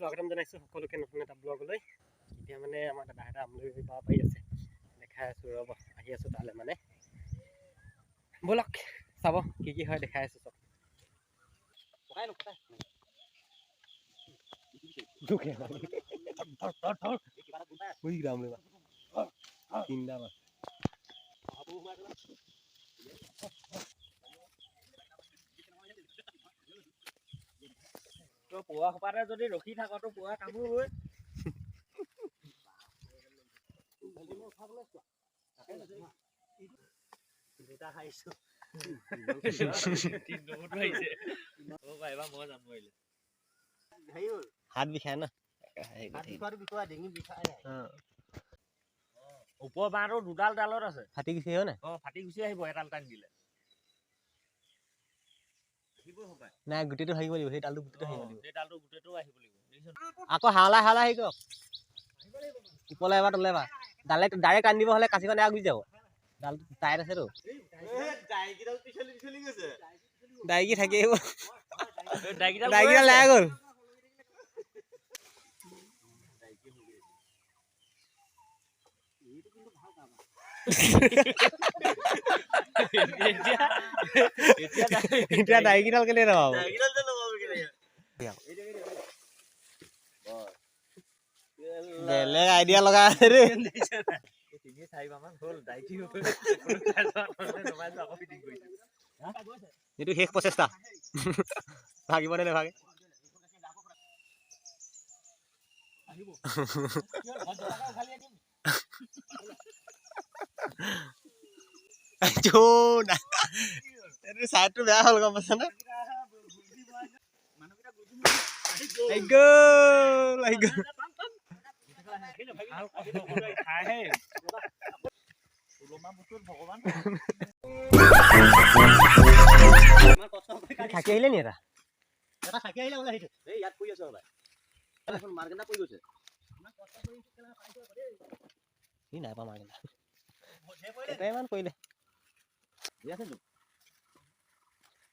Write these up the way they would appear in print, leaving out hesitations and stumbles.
স্বাগতম জনাইছো সকলোকে নতুন এটা ব্লগলৈ। এতিয়া মানে আমাৰ দাদা এটা আমলৈ পাব পাৰি আছে, দেখাই আছো ৰ'ব, আহি আছো তালৈ মানে। বলক চাব কি কি হয়, দেখাই আছো চব। পোৱা সোপাতে যদি ৰখি থাক তো পোৱা কামো হয়। হাত বিষায় ন, ওপৰ বাঁহটো দুডাল ডালত আছে, ফাটি গুচি আহিব নাই? ফাটি গুচি আহিব এডাল টান দিলে। নাই গুটিটো ভাঙিব লাগিব, সেই ডালটো গুটিটো ভাঙিব লাগিব। সেই ডালটো গোটেইটো আহিব লাগিব। আকৌ হাওলাই হেৰি কৰক, ওপৰলৈ এবাৰ তলে এবাৰ ডাইৰেক্ট আনি দিব হ'লে কাঁচিখন এয়া গুচি যাব। ডালটো টাইট আছেতো, ডাইকি থাকি আহিব, ডাইকিডাল লাই গ'ল। এতিয়া ডাইকিডাল কেলে নপাব? বেলেগ আইডিয়া লগা আছে দেই। 3-4 হ'ল ডাইকি এইটো শেষ প্ৰচেষ্টা, ভাগিব নে নাভাগে? চাইডটো বেয়া হ'ল, গম পাইছানে? থাকি আহিলে নি এটা থাকি আহিলে বোলে, ইয়াত পৰি আছে মাৰ্কেটা পৰি গৈছে। সি নাই পা মাৰ্কেটা ইমান পৰিলে,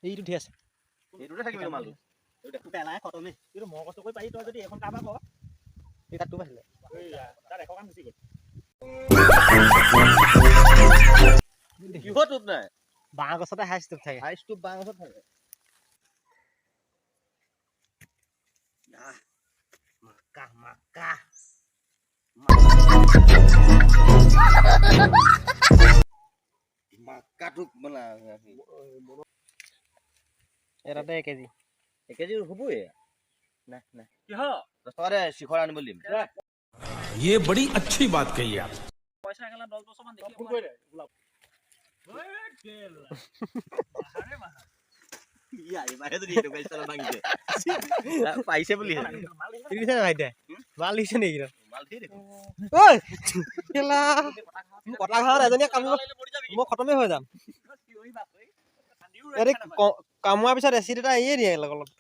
এইটো ঠিক আছে, এইটোতে থাকিব মালটো পেলাই খতমে। কিন্তু মই কষ্ট কৰি পাৰি, তই যদি এখন কাৰোবাৰ কৰ এই তাতটো পাইছিলে তাত 100 কাম গুচি গ'ল। কিহত নাই বাঁহ গছতে হাই ষ্টুপ থাকে, হাই ষ্টুপ বাঁহ গছত থাকে। এটাতে 1 কেজি, 1 কেজি হ'বই। নাই নাই কিহ 10 টকাতে শিখৰ আনিব দিম। ये बड़ी अच्छी बात कही आप। পইচা একেলা 10 বছৰমান দেখি ফোন কৰি দে ওলাব। পাইছে বুলি কটা ঘৰত এজনীয়ে কামুৰিব, মই খতমে হৈ যাম। কামোৱাৰ পিছত এচিড এটা এৰিয়ে দিয়ে লগত।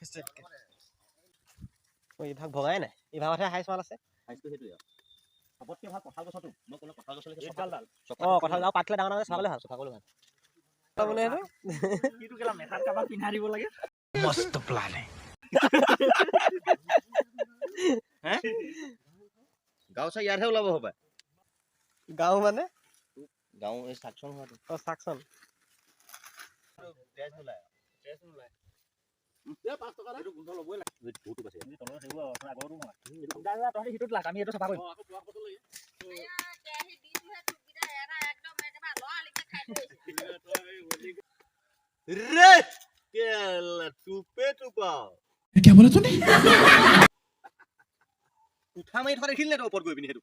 ইভাগ ভগাই নাই, ইভাগতহে হাইচ মাল আছে। কঁঠাল পাতলে ডাঙৰ ডাঙৰ চাবলে ভাল, চফা কৰিলে ভাল। मस्त प्लान है। গাঁও চাই ইয়াতহে ওলাব হ'ব। গাঁও মানে গাঁও এই সাকচন হোৱাটো। সাকচন তেজ ওলাই। আমি এইটো চাফা কৰিম। क्या बोला तूने? উঠা মাৰি থকা দেখিলে ওপৰত গৈ পিনি সেইটো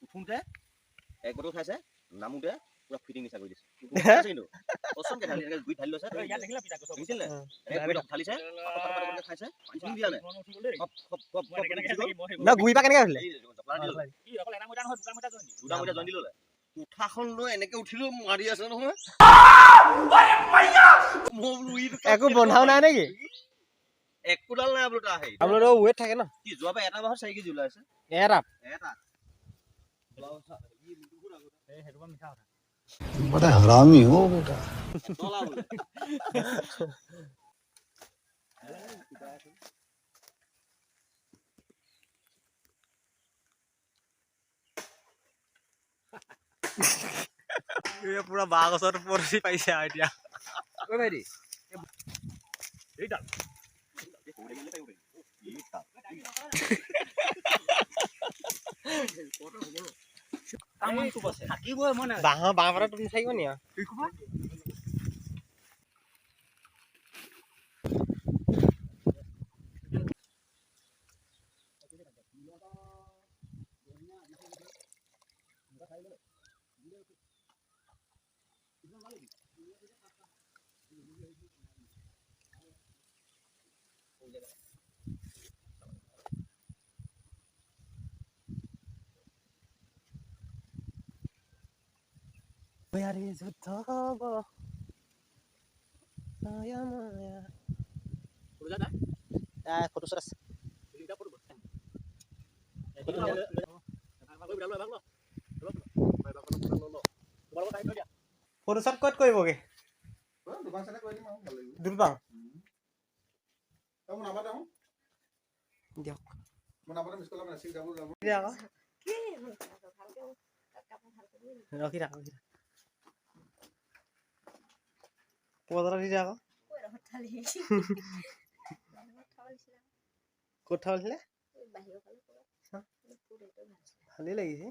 উঠোতে এক বটল খাইছে, নামোতে পুৰা ফিটিং নিচা কৰি দিছে। উঠাখন লৈ এনেকে উঠিলো, মাৰি আছে নহয়, একো বন্ধাও নাই নেকি? একোডাল নাই বোলো। আপোনালোকৰ ৱেট থাকে ন? কি যোৱাবাৰ এটা বাহত 4 কেজি ওলাইছে। এটা बड़ा हरामी हो बेटा। এই পুৰা বাঁহ গছত পৰি পাইছে আৰু এতিয়া ঐ ভাইটি এইডাল থাকিবই মই নাই বাঁহৰ বাঁহ পাতত তুমি থাকিব নি আৰু Biari যুদ্ধ হব মায়া মায়া ফটো শ্বট আছে ফটো শ্বট ক'ত কৰিবগে দুলবাং দিয়ক ৰখি থাক পদৰা দি আকৌ ক'ত থালিছিলে ভালেই লাগিছে